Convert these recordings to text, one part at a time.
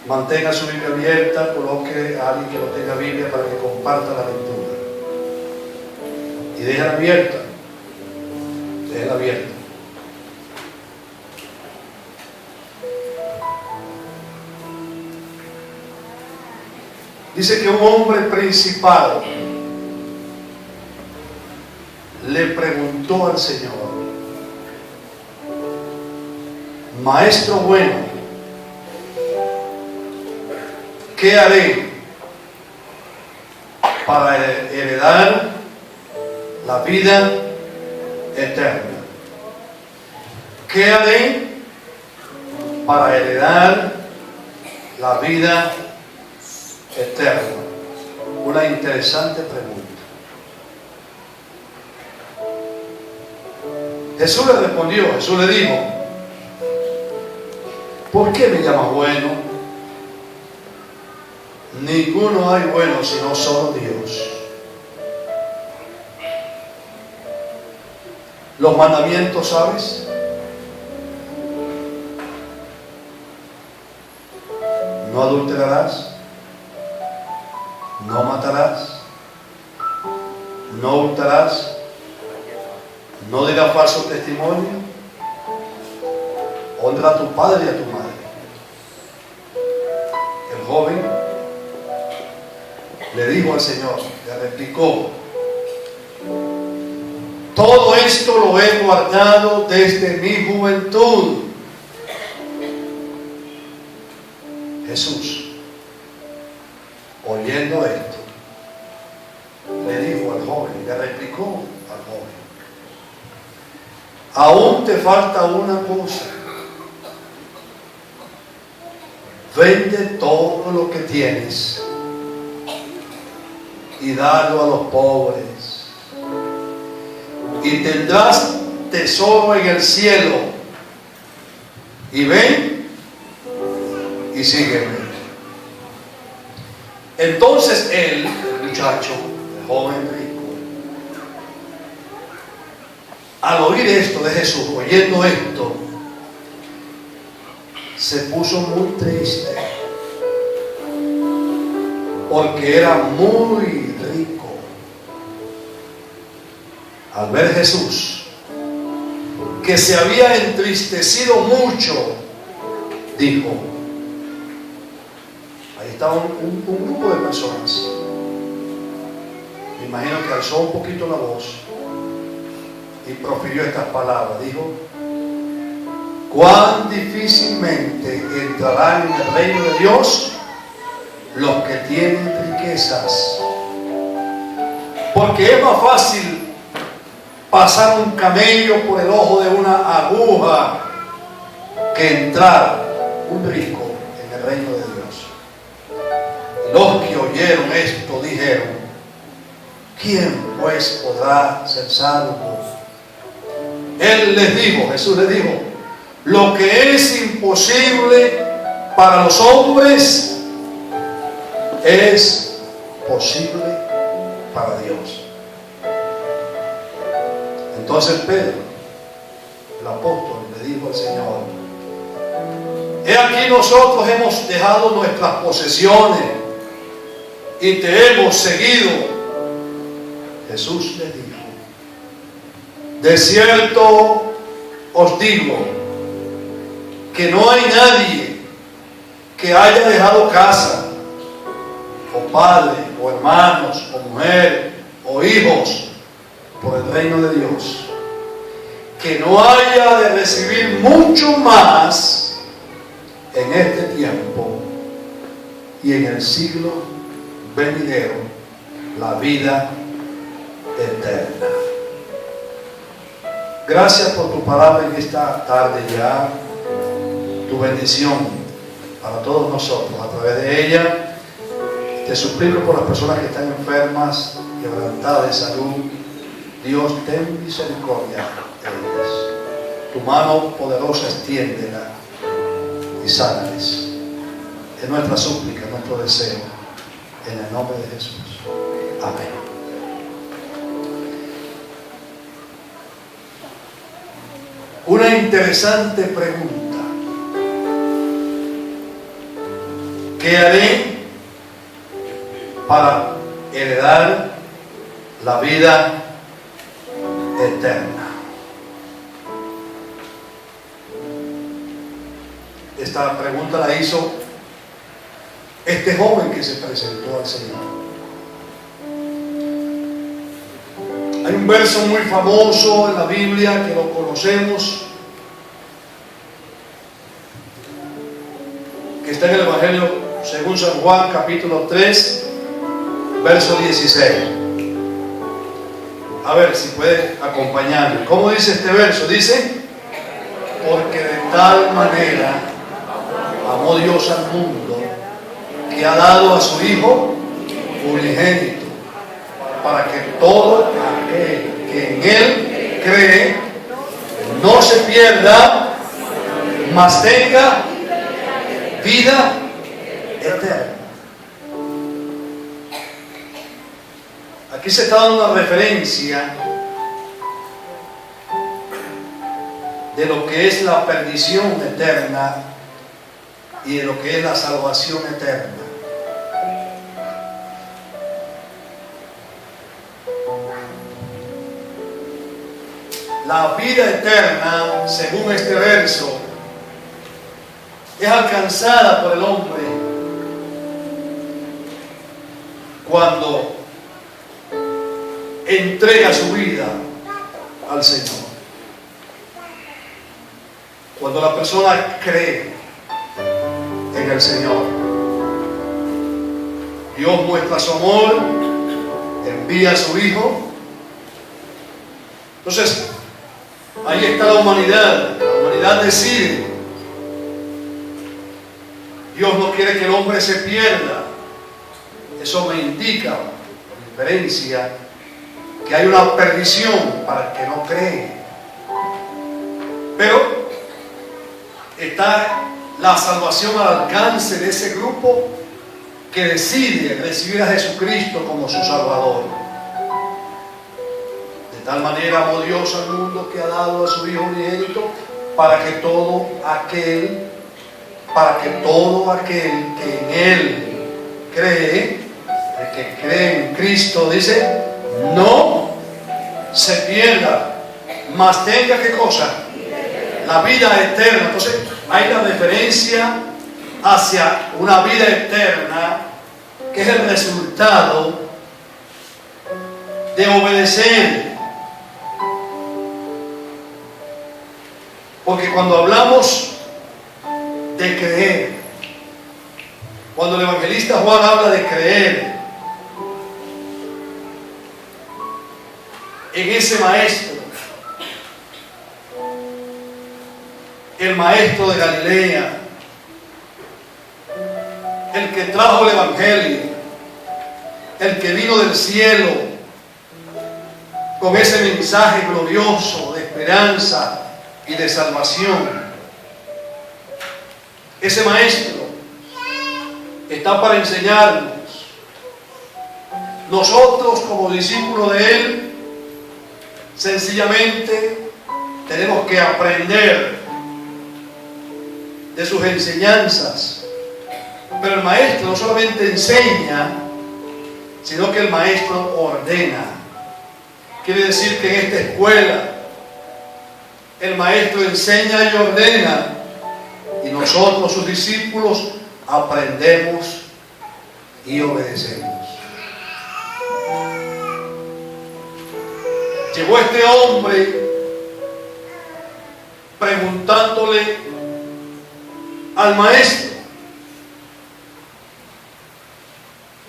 Mantenga su Biblia abierta, coloque a alguien que no tenga Biblia para que comparta la lectura. Y déjala abierta. Déjala abierta. Dice que un hombre principal le preguntó al Señor: Maestro bueno, ¿qué haré para heredar la vida eterna? ¿Qué haré para heredar la vida eterna? Una interesante pregunta. Jesús le respondió, Jesús le dijo: ¿por qué me llamas bueno? Ninguno hay bueno sino solo Dios. Los mandamientos, ¿sabes? No adulterarás, no matarás, no hurtarás, no dirás falso testimonio, honra a tu padre y a tu madre. El joven le dijo al Señor, le replicó: todo esto lo he guardado desde mi juventud. Jesús, oyendo esto, le dijo al joven, le replicó al joven: aún te falta una cosa. Vende todo lo que tienes y dalo a los pobres, y tendrás tesoro en el cielo. Y ven y sígueme. Entonces él, el muchacho, el joven rico, al oír esto de Jesús, oyendo esto, se puso muy triste, porque era muy rico. Al ver Jesús que se había entristecido mucho, dijo, ahí estaba un grupo de personas, me imagino que alzó un poquito la voz y profirió estas palabras, dijo: cuán difícilmente entrarán en el reino de Dios los que tienen riquezas, porque es más fácil pasar un camello por el ojo de una aguja que entrar un rico en el reino de Dios. Y los que oyeron esto dijeron: ¿quién pues podrá ser salvo? Él les dijo, Jesús les dijo: lo que es imposible para los hombres es posible para Dios. Entonces Pedro, el apóstol, le dijo al Señor: he aquí nosotros hemos dejado nuestras posesiones y te hemos seguido. Jesús le dijo: de cierto os digo que no hay nadie que haya dejado casa, o padre, o hermanos, o mujer, o hijos, por el reino de Dios, que no haya de recibir mucho más en este tiempo y en el siglo venidero, la vida eterna. Gracias por tu palabra en esta tarde ya, tu bendición para todos nosotros a través de ella. Te suplico por las personas que están enfermas, quebrantadas de salud. Dios, ten misericordia de ellas. Tu mano poderosa extiéndela y sánales. Es nuestra súplica, nuestro deseo, en el nombre de Jesús. Amén. Una interesante pregunta. ¿qué haré para heredar la vida eterna? Esta pregunta la hizo este joven que se presentó al Señor. Hay un verso muy famoso en la Biblia que lo conocemos, que está en el Evangelio según San Juan, capítulo 3, verso 16. A ver si puede acompañarme. ¿Cómo dice este verso? Dice: porque de tal manera amó Dios al mundo, que ha dado a su Hijo unigénito, para que todo aquel que en Él cree no se pierda, mas tenga vida eterna. Aquí se está dando una referencia de lo que es la perdición eterna y de lo que es la salvación eterna. La vida eterna, según este verso, es alcanzada por el hombre cuando entrega su vida al Señor. Cuando la persona cree en el Señor, Dios muestra su amor, envía a su Hijo. Entonces, ahí está la humanidad. La humanidad decide. Dios no quiere que el hombre se pierda. Eso me indica, por diferencia, que hay una perdición para el que no cree. Pero está la salvación al alcance de ese grupo que decide recibir a Jesucristo como su Salvador. De tal manera amó Dios al mundo que ha dado a su Hijo unigénito, para que todo aquel que en Él cree, el que cree en Cristo, dice, no se pierda, mas tenga, ¿qué cosa? La vida eterna. Entonces hay la referencia hacia una vida eterna, que es el resultado de obedecer. Porque cuando hablamos de creer, cuando el evangelista Juan habla de creer en ese maestro, el maestro de Galilea, el que trajo el evangelio, el que vino del cielo con ese mensaje glorioso de esperanza y de salvación. Ese maestro está para enseñarnos. Nosotros, como discípulos de Él, sencillamente tenemos que aprender de sus enseñanzas. Pero el maestro no solamente enseña, sino que el maestro ordena. Quiere decir que en esta escuela el maestro enseña y ordena, y nosotros, sus discípulos, aprendemos y obedecemos. Llegó este hombre preguntándole al maestro,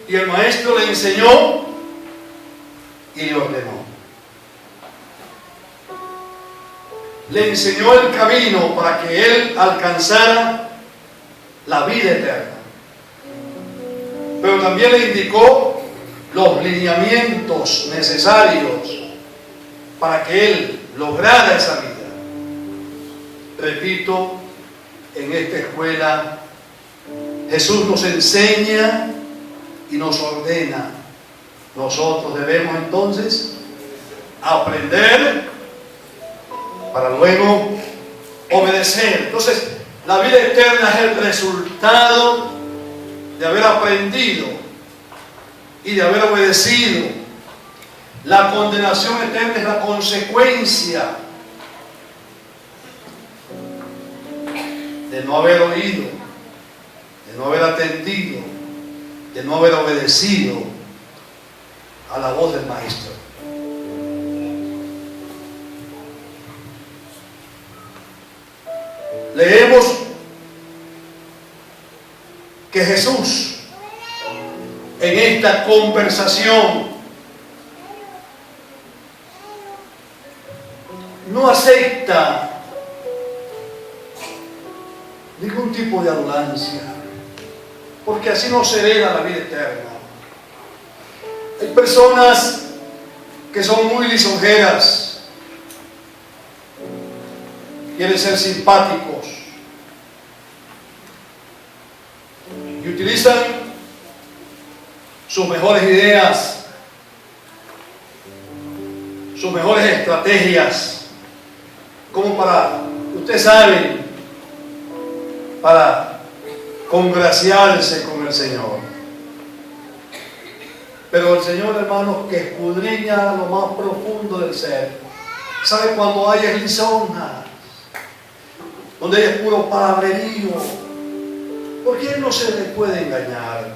y el maestro le enseñó y le ordenó. Le enseñó el camino para que él alcanzara la vida eterna. Pero también le indicó los lineamientos necesarios para que él lograra esa vida. Repito, en esta escuela Jesús nos enseña y nos ordena. Nosotros debemos entonces aprender para luego obedecer. Entonces, la vida eterna es el resultado de haber aprendido y de haber obedecido. La condenación eterna es la consecuencia de no haber oído, de no haber atendido, de no haber obedecido a la voz del Maestro. Leemos que Jesús en esta conversación no acepta ningún tipo de arrogancia, porque así no se hereda la vida eterna. Hay personas que son muy lisonjeras, quieren ser simpáticos y utilizan sus mejores ideas, sus mejores estrategias, como para, ustedes saben, para congraciarse con el Señor. Pero el Señor, hermanos, que escudriña lo más profundo del ser, sabe cuando hay lisonjas, donde hay puro palabrerío, porque Él no se le puede engañar.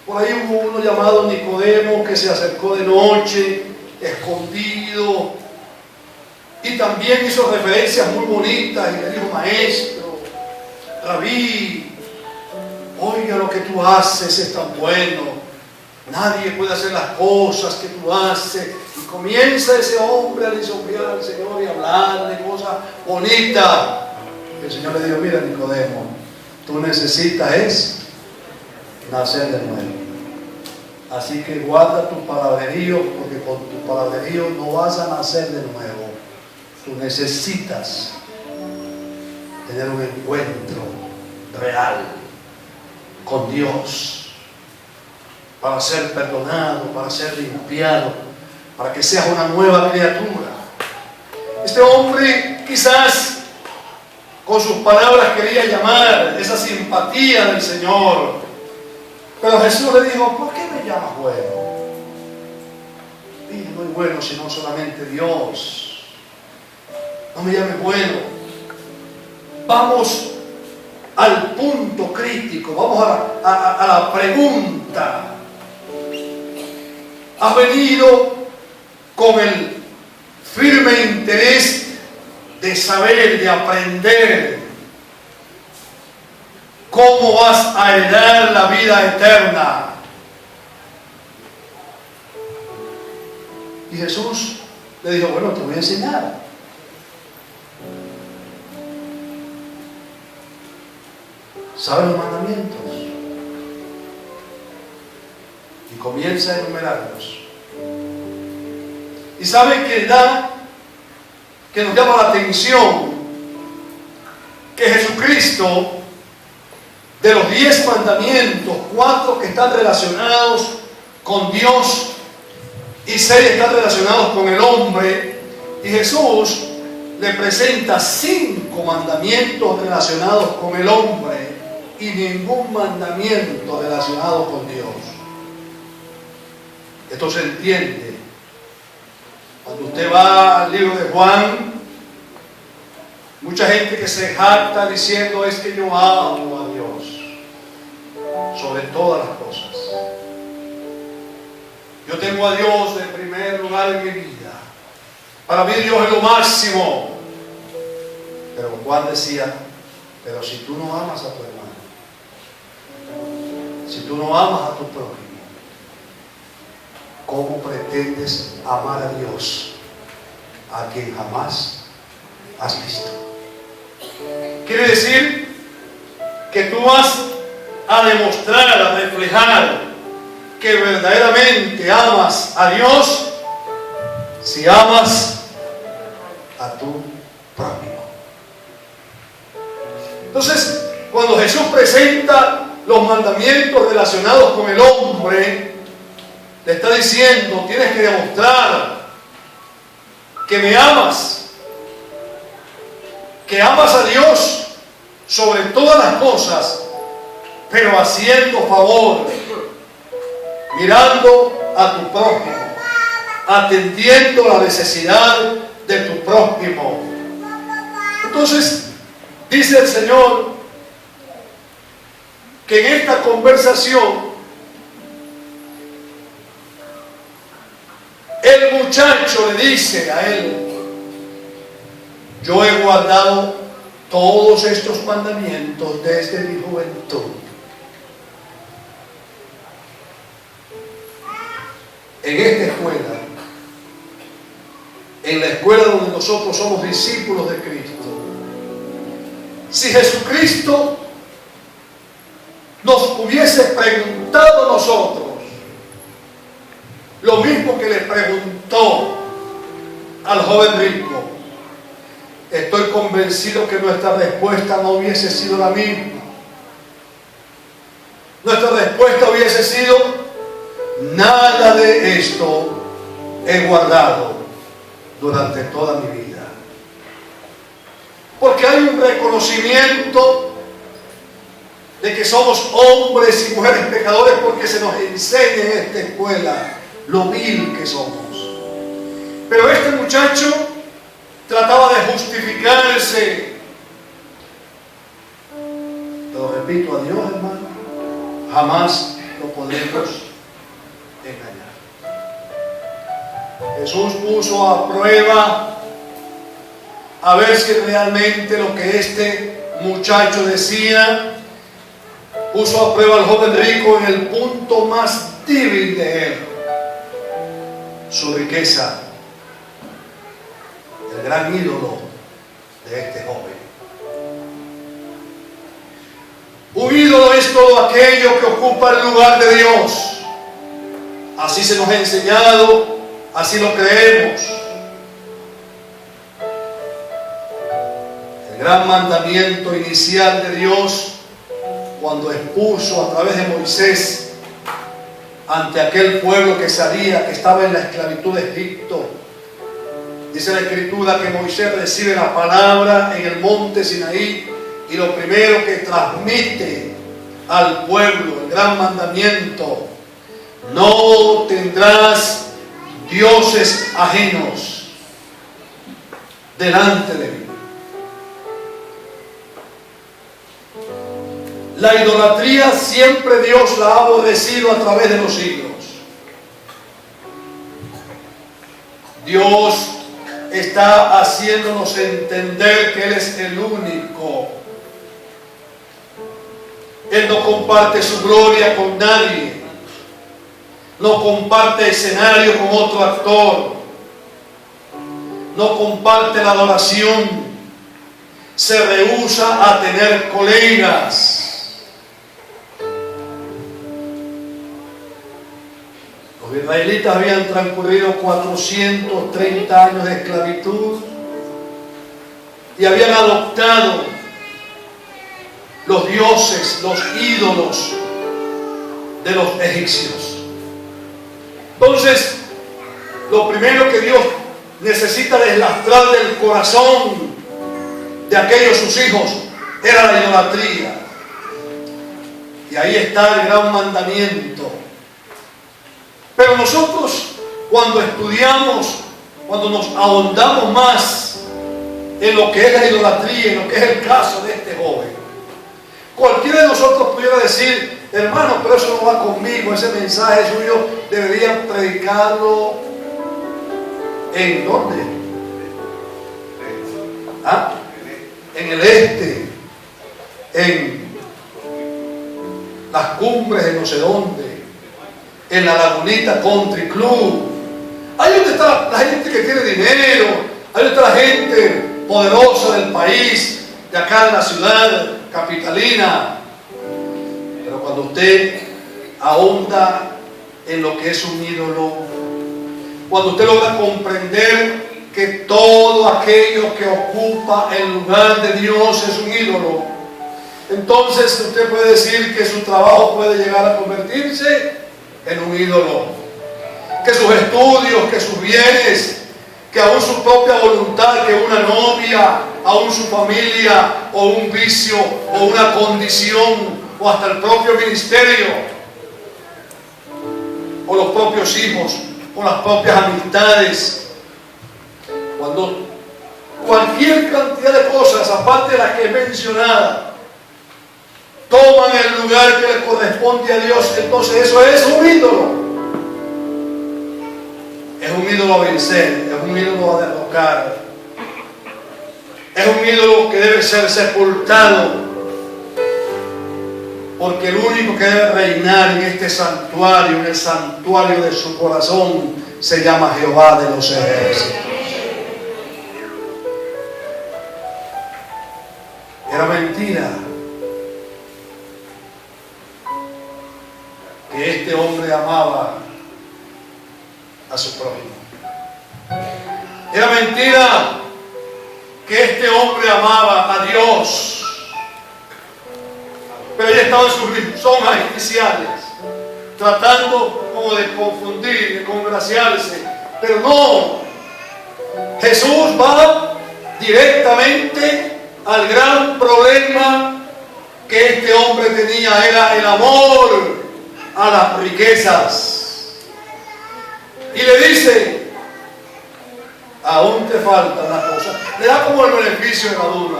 Por ahí hubo uno llamado Nicodemo que se acercó de noche, escondido, y también hizo referencias muy bonitas y le dijo: maestro, rabí, oiga, lo que tú haces es tan bueno, nadie puede hacer las cosas que tú haces. Y comienza ese hombre a lisonjear al Señor y a hablar de cosas bonitas. El Señor le dijo: mira, Nicodemo, tú necesitas nacer de nuevo. Así que guarda tu palabrerío, porque con tu palabrerío no vas a nacer de nuevo. Tú necesitas tener un encuentro real con Dios para ser perdonado, para ser limpiado, para que seas una nueva criatura. Este hombre quizás con sus palabras quería llamar esa simpatía del Señor, pero Jesús le dijo: ¿por qué me llamas bueno? Y no es bueno sino solamente Dios. No me llames bueno. Vamos al punto crítico, vamos a la pregunta. Has venido con el firme interés de saber, de aprender cómo vas a heredar la vida eterna. Y Jesús le dijo: bueno, te voy a enseñar. ¿Saben los mandamientos? Y comienza a enumerarlos. Y saben que nos llama la atención que Jesucristo, de los 10 mandamientos, 4 que están relacionados con Dios y 6 están relacionados con el hombre, y Jesús le presenta 5 mandamientos relacionados con el hombre y ningún mandamiento relacionado con Dios. Esto se entiende cuando usted va al libro de Juan. Mucha gente que se jacta diciendo: es que yo amo a Dios sobre todas las cosas. Yo tengo a Dios en primer lugar en mi vida. Para mí Dios es lo máximo. Pero Juan decía: pero si tú no amas a tu hermano, si tú no amas a tu prójimo, ¿cómo pretendes amar a Dios, a quien jamás has visto? Quiere decir que tú vas a demostrar, a reflejar que verdaderamente amas a Dios si amas a tu prójimo. Entonces, cuando Jesús presenta los mandamientos relacionados con el hombre, le está diciendo: tienes que demostrar que me amas, que amas a Dios sobre todas las cosas, pero haciendo favor, mirando a tu prójimo, atendiendo la necesidad de tu prójimo. Entonces, dice el Señor que en esta conversación el muchacho le dice a él: yo he guardado todos estos mandamientos desde mi juventud. En esta escuela, en la escuela donde nosotros somos discípulos de Cristo, si Jesucristo nos hubiese preguntado a nosotros lo mismo que le preguntó al joven rico, estoy convencido que nuestra respuesta no hubiese sido la misma. Nuestra respuesta hubiese sido: nada de esto he guardado durante toda mi vida. Porque hay un reconocimiento de que somos hombres y mujeres pecadores, porque se nos enseña en esta escuela lo vil que somos. Pero este muchacho trataba de justificarse. Pero repito, a Dios, hermano, jamás lo podemos engañar. Jesús puso a prueba a ver si realmente lo que este muchacho decía, puso a prueba al joven rico en el punto más débil de él: su riqueza, el gran ídolo de este joven. Un ídolo es todo aquello que ocupa el lugar de Dios. Así se nos ha enseñado, así lo creemos. El gran mandamiento inicial de Dios, cuando expuso a través de Moisés ante aquel pueblo que salía, que estaba en la esclavitud de Egipto, dice la Escritura que Moisés recibe la palabra en el monte Sinaí, y lo primero que transmite al pueblo, el gran mandamiento: no tendrás dioses ajenos delante de mí. La idolatría siempre Dios la ha aborrecido a través de los siglos. Dios está haciéndonos entender que Él es el único. Él no comparte su gloria con nadie, no comparte escenario con otro actor, no comparte la adoración, se rehúsa a tener colegas. Los israelitas habían transcurrido 430 años de esclavitud y habían adoptado los dioses, los ídolos de los egipcios. Entonces, lo primero que Dios necesita deslastrar del corazón de aquellos sus hijos era la idolatría. Y ahí está el gran mandamiento. Pero nosotros, cuando estudiamos, cuando nos ahondamos más en lo que es la idolatría, en lo que es el caso de este joven, cualquiera de nosotros pudiera decir: hermano, pero eso no va conmigo, ese mensaje suyo debería predicarlo ¿en dónde? ¿Ah? En el este, en las cumbres de no sé dónde, en la Lagunita Country Club. Ahí donde está la gente que tiene dinero, ahí donde está la gente poderosa del país, de acá de la ciudad capitalina. Pero cuando usted ahonda en lo que es un ídolo, cuando usted logra comprender que todo aquello que ocupa el lugar de Dios es un ídolo, entonces usted puede decir que su trabajo puede llegar a convertirse en un ídolo, que sus estudios, que sus bienes, que aún su propia voluntad, que una novia, aún su familia, o un vicio, o una condición, o hasta el propio ministerio, o los propios hijos, o las propias amistades. Cuando cualquier cantidad de cosas, aparte de las que he mencionado, toman el lugar que le corresponde a Dios, entonces eso es un ídolo. Es un ídolo a vencer, es un ídolo a derrocar, es un ídolo que debe ser sepultado, porque el único que debe reinar en este santuario, en el santuario de su corazón, se llama Jehová de los ejércitos. Era mentira que este hombre amaba a su prójimo. Era mentira que este hombre amaba a Dios. Pero ahí estaban sus rizomas iniciales, tratando como de confundir, de congraciarse. Pero no, Jesús va directamente al gran problema que este hombre tenía. Era el amor a las riquezas. Y le dice: aún te falta una cosa. Le da como el beneficio de la duda.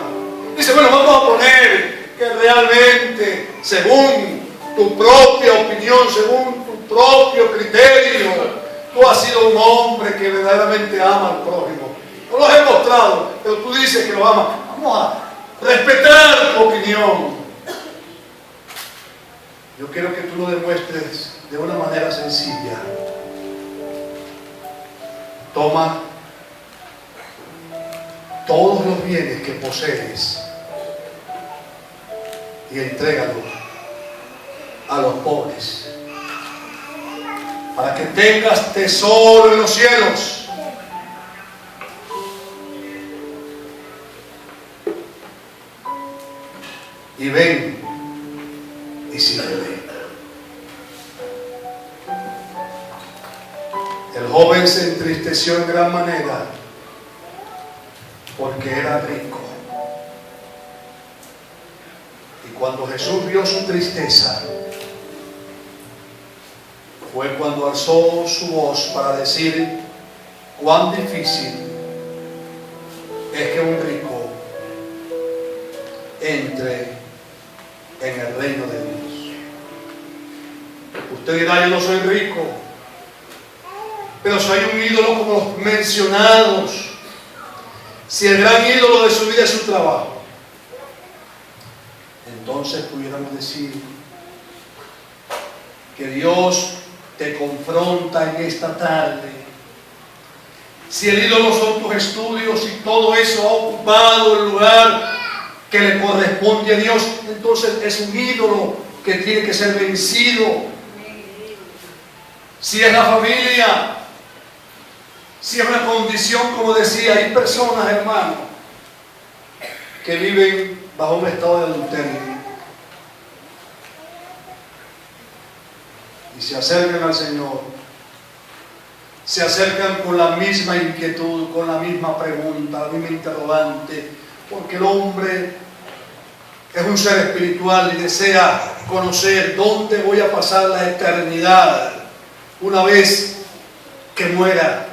Dice: bueno, vamos a poner que realmente, según tu propia opinión, según tu propio criterio, tú has sido un hombre que verdaderamente ama al prójimo. No lo has demostrado, pero tú dices que lo amas. Vamos a respetar tu opinión. Yo quiero que tú lo demuestres de una manera sencilla. Toma todos los bienes que posees y entrégalos a los pobres, para que tengas tesoro en los cielos. Y ven y sírveme. El joven se entristeció en gran manera porque era rico. Y cuando Jesús vio su tristeza, fue cuando alzó su voz para decir cuán difícil es que un rico entre en el reino de Dios. Usted dirá: yo no soy rico, pero soy un ídolo como los mencionados. Si el gran ídolo de su vida es su trabajo, entonces pudiéramos decir que Dios te confronta en esta tarde. Si el ídolo son tus estudios y todo eso ha ocupado el lugar que le corresponde a Dios, entonces es un ídolo que tiene que ser vencido. Si es la familia, si es una condición, como decía, hay personas, hermanos, que viven bajo un estado de adulterio y se acercan al Señor, se acercan con la misma inquietud, con la misma pregunta, la misma interrogante, porque el hombre es un ser espiritual y desea conocer dónde voy a pasar la eternidad una vez que muera.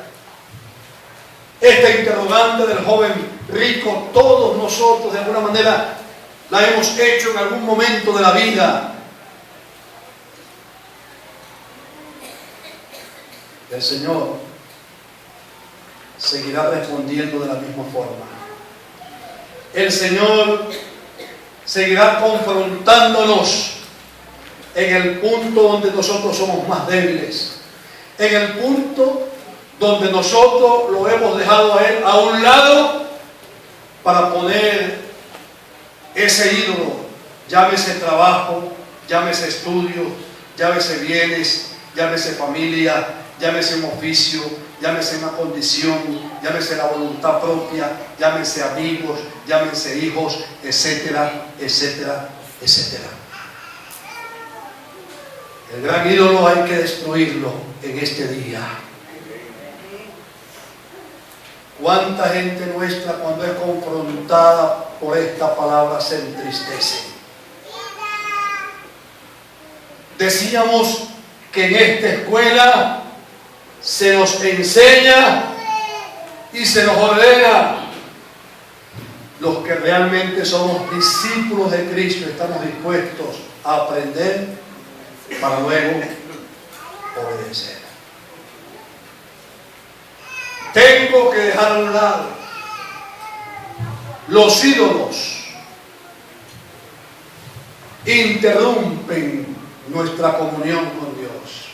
Esta interrogante del joven rico, todos nosotros de alguna manera la hemos hecho en algún momento de la vida. El Señor seguirá respondiendo de la misma forma. El Señor seguirá confrontándonos en el punto donde nosotros somos más débiles, en el punto donde nosotros lo hemos dejado a Él a un lado para poner ese ídolo, llámese trabajo, llámese estudio, llámese bienes, llámese familia, llámese un oficio, llámese una condición, llámese la voluntad propia, llámese amigos, llámese hijos, etcétera, etcétera, etcétera. El gran ídolo hay que destruirlo en este día. ¿Cuánta gente nuestra, cuando es confrontada por esta palabra, se entristece? Decíamos que en esta escuela se nos enseña y se nos ordena. Los que realmente somos discípulos de Cristo estamos dispuestos a aprender para luego obedecer. Tengo que dejar a un lado los ídolos. Interrumpen nuestra comunión con Dios.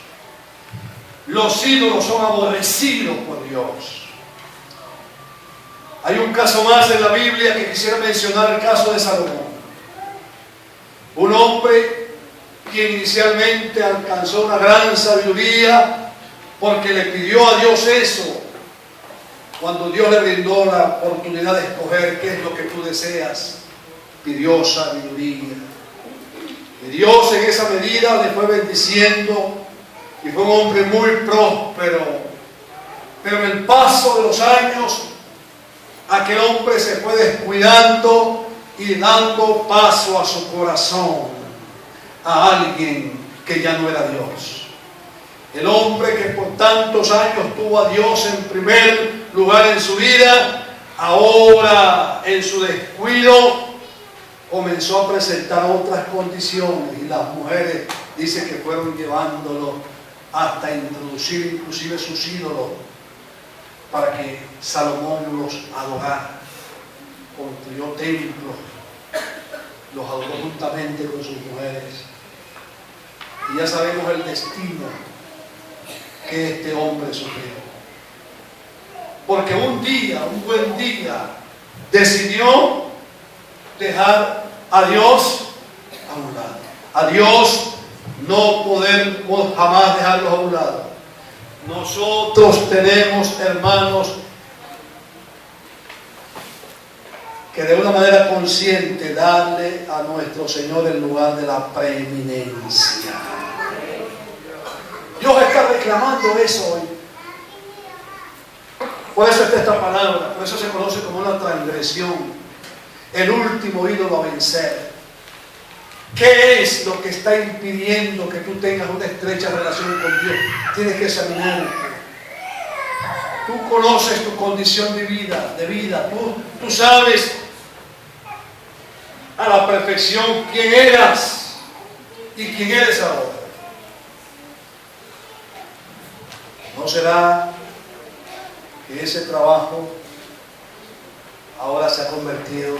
Los ídolos son aborrecidos por Dios. Hay un caso más en la Biblia que quisiera mencionar, el caso de Salomón. Un hombre quien inicialmente alcanzó una gran sabiduría porque le pidió a Dios eso. Cuando Dios le brindó la oportunidad de escoger qué es lo que tú deseas, pidió sabiduría. Y Dios en esa medida le fue bendiciendo y fue un hombre muy próspero. Pero en el paso de los años, aquel hombre se fue descuidando y dando paso a su corazón a alguien que ya no era Dios. El hombre que por tantos años tuvo a Dios en primer lugar en su vida, ahora en su descuido comenzó a presentar otras condiciones, y las mujeres dicen que fueron llevándolo hasta introducir inclusive sus ídolos para que Salomón los adorara. Construyó templos, los adoró juntamente con sus mujeres, y ya sabemos el destino que este hombre sufrió. Porque un día, un buen día, decidió dejar a Dios a un lado. A Dios no podemos jamás dejarlo a un lado. Nosotros tenemos, hermanos, que de una manera consciente darle a nuestro Señor el lugar de la preeminencia. Dios está reclamando eso hoy. Por eso está esta palabra, por eso se conoce como una transgresión, el último ídolo a vencer. ¿Qué es lo que está impidiendo que tú tengas una estrecha relación con Dios? Tienes que examinarte. Tú conoces tu condición de vida, tú sabes a la perfección quién eras y quién eres ahora. ¿No será que ese trabajo ahora se ha convertido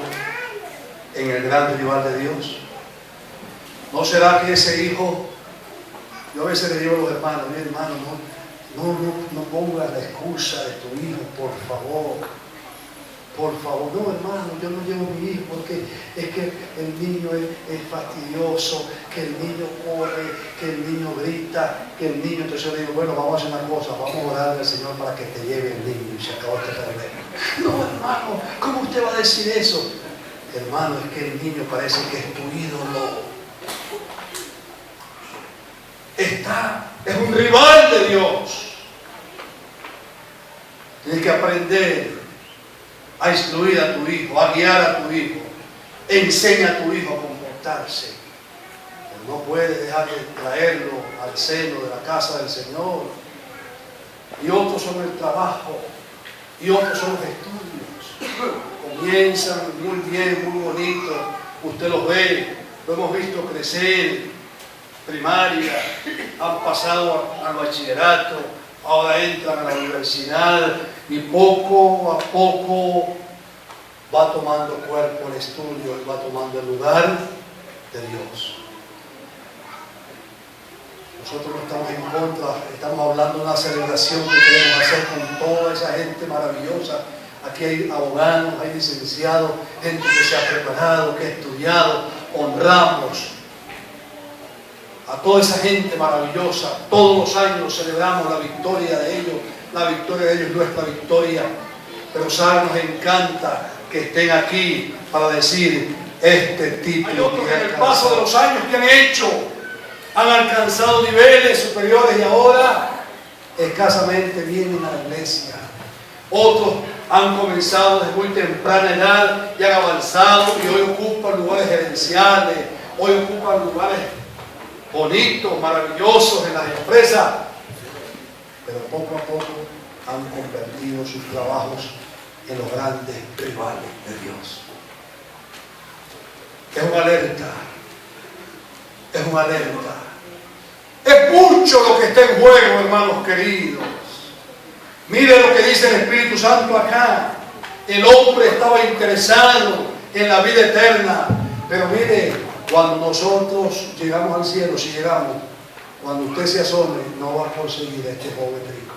en el gran rival de Dios? ¿No será que ese hijo, yo a veces le digo a los hermanos, mi hermano, no pongas la excusa de tu hijo, por favor, no hermano, yo no llevo a mi hijo porque es que el niño es fastidioso, que el niño corre, que el niño grita, que el niño, entonces yo le digo, bueno, vamos a hacer una cosa, vamos a orarle al Señor para que te lleve el niño y se acabó este problema. No hermano, ¿cómo usted va a decir eso? Hermano, es que el niño parece que es tu ídolo. Es un rival de Dios. Tienes que aprender a instruir a tu hijo, a guiar a tu hijo. Enseña a tu hijo a comportarse. Pero no puedes dejar de traerlo al seno de la casa del Señor. Y otros son el trabajo, y otros son los estudios. Comienzan muy bien, muy bonito. Usted los ve, lo hemos visto crecer. Primaria, han pasado al bachillerato, ahora entran a la universidad y poco a poco va tomando cuerpo el estudio y va tomando el lugar de Dios. Nosotros no estamos en contra, estamos hablando de una celebración que queremos hacer con toda esa gente maravillosa. Aquí hay abogados, hay licenciados, gente que se ha preparado, que ha estudiado. Honramos a toda esa gente maravillosa. Todos los años celebramos la victoria de ellos. La victoria de ellos es nuestra victoria. Pero saben, nos encanta que estén aquí para decir este tipo. Hay otros que en el paso de los años que han hecho, han alcanzado niveles superiores y ahora escasamente vienen a la iglesia. Otros han comenzado desde muy temprana edad y han avanzado y hoy ocupan lugares gerenciales, hoy ocupan lugares bonitos, maravillosos en las empresas, pero poco a poco han convertido sus trabajos en los grandes rivales de Dios. Es una alerta, es una alerta. Es mucho lo que está en juego, hermanos queridos. Mire lo que dice el Espíritu Santo acá. El hombre estaba interesado en la vida eterna, pero mire, cuando nosotros llegamos al cielo, si llegamos, cuando usted se asome, no va a conseguir a este joven rico,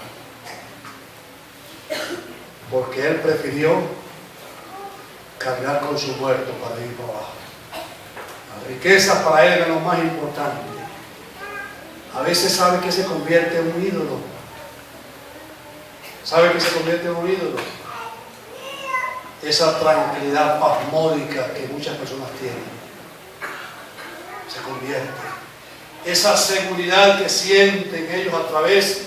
porque él prefirió cargar con su muerto para ir para abajo. La riqueza para él era lo más importante. A veces sabe que se convierte en un ídolo. ¿Sabe que se convierte en un ídolo? Esa tranquilidad pasmódica que muchas personas tienen se convierte. Esa seguridad que sienten ellos a través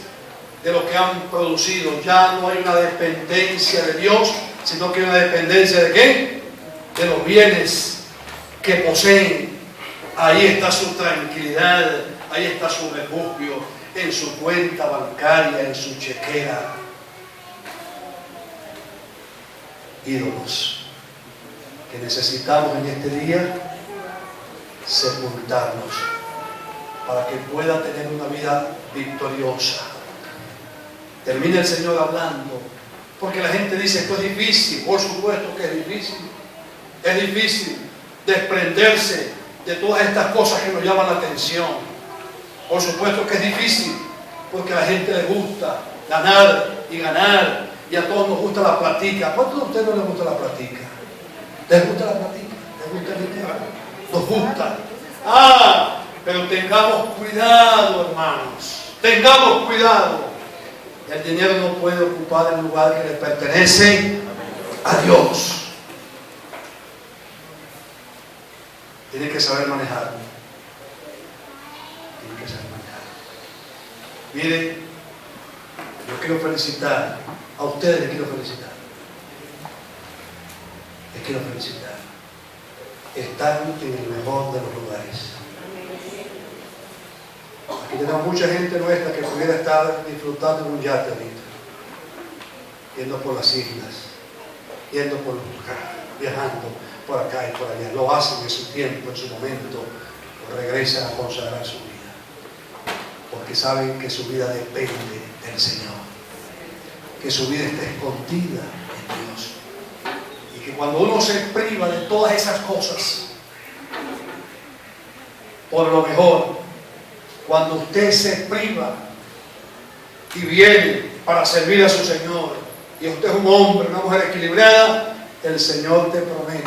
de lo que han producido. Ya no hay una dependencia de Dios, sino que hay una dependencia ¿de qué? De los bienes que poseen. Ahí está su tranquilidad, ahí está su refugio, en su cuenta bancaria, en su chequera. Ídolos que necesitamos en este día sepultarnos para que pueda tener una vida victoriosa. Termina el Señor hablando, porque la gente dice esto es difícil. Por supuesto que es difícil. Es difícil desprenderse de todas estas cosas que nos llaman la atención. Por supuesto que es difícil, porque a la gente le gusta ganar y ganar. Y a todos nos gusta la platica. ¿A cuántos de ustedes no les gusta la platica? ¿Les gusta la platica? ¿Les gusta el dinero? Nos gusta. Pero tengamos cuidado, hermanos. Tengamos cuidado. El dinero no puede ocupar el lugar que le pertenece a Dios. Tiene que saber manejarlo. Tiene que saber manejarlo. Mire, yo quiero felicitar. A ustedes les quiero felicitar. Les quiero felicitar. Están en el mejor de los lugares. Aquí tenemos mucha gente nuestra que pudiera estar disfrutando de un yate ahorita, yendo por las islas, yendo por viajando por acá y por allá. Lo hacen en su tiempo, en su momento, regresan a consagrar su vida, porque saben que su vida depende del Señor, que su vida está escondida en Dios, y que cuando uno se priva de todas esas cosas, por lo mejor, cuando usted se priva y viene para servir a su Señor, y usted es un hombre, una mujer equilibrada, el Señor te promete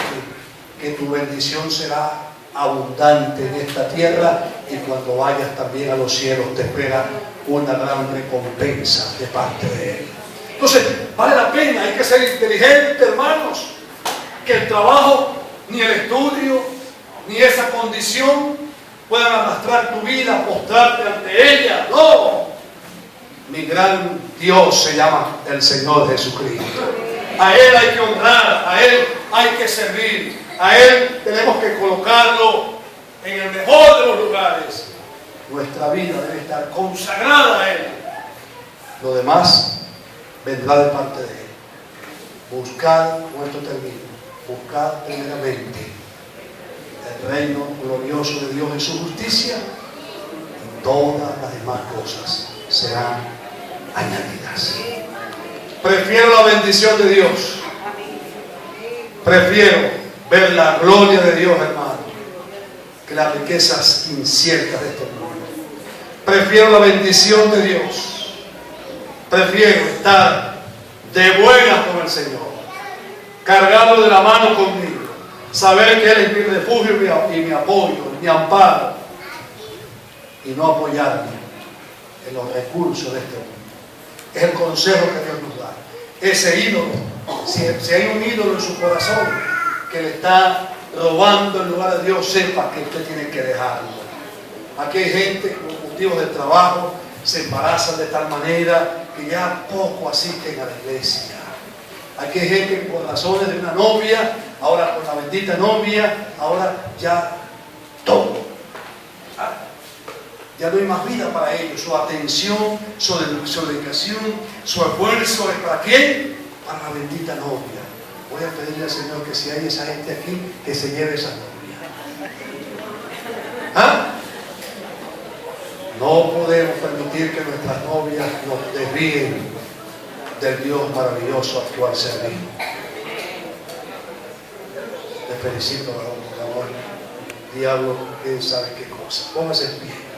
que tu bendición será abundante en esta tierra, y cuando vayas también a los cielos te espera una gran recompensa de parte de Él. Entonces, vale la pena, hay que ser inteligente, hermanos, que el trabajo, ni el estudio, ni esa condición puedan arrastrar tu vida, postrarte ante ella. No, mi gran Dios se llama el Señor Jesucristo. A Él hay que honrar, a Él hay que servir, a Él tenemos que colocarlo en el mejor de los lugares. Nuestra vida debe estar consagrada a Él. Lo demás vendrá de parte de Él. Buscar, vuestro termino, buscar primeramente el reino glorioso de Dios en su justicia, y todas las demás cosas serán añadidas. Prefiero la bendición de Dios. Prefiero ver la gloria de Dios, hermano, que las riquezas inciertas de este mundo. Prefiero la bendición de Dios. Prefiero estar de buenas con el Señor, cargarlo de la mano conmigo, saber que Él es mi refugio y mi apoyo, mi amparo, y no apoyarme en los recursos de este mundo. Es el consejo que Dios nos da. Ese ídolo, si hay un ídolo en su corazón que le está robando el lugar de Dios, sepa que usted tiene que dejarlo. Aquí hay gente que por motivos de trabajo se embarazan de tal manera que ya poco asisten a la iglesia. Aquí hay gente que por razones de una novia, ahora por la bendita novia, ahora ya todo. Ya no hay más vida para ellos. Su atención, su dedicación, su esfuerzo es ¿para quién? Para la bendita novia. Voy a pedirle al Señor que si hay esa gente aquí, que se lleve esa novia. ¿Ah? No podemos permitir que nuestras novias nos desvíen del Dios maravilloso al cual servimos. Les felicito, por amor. Diablo, quién sabe qué cosa. Póngase en pie.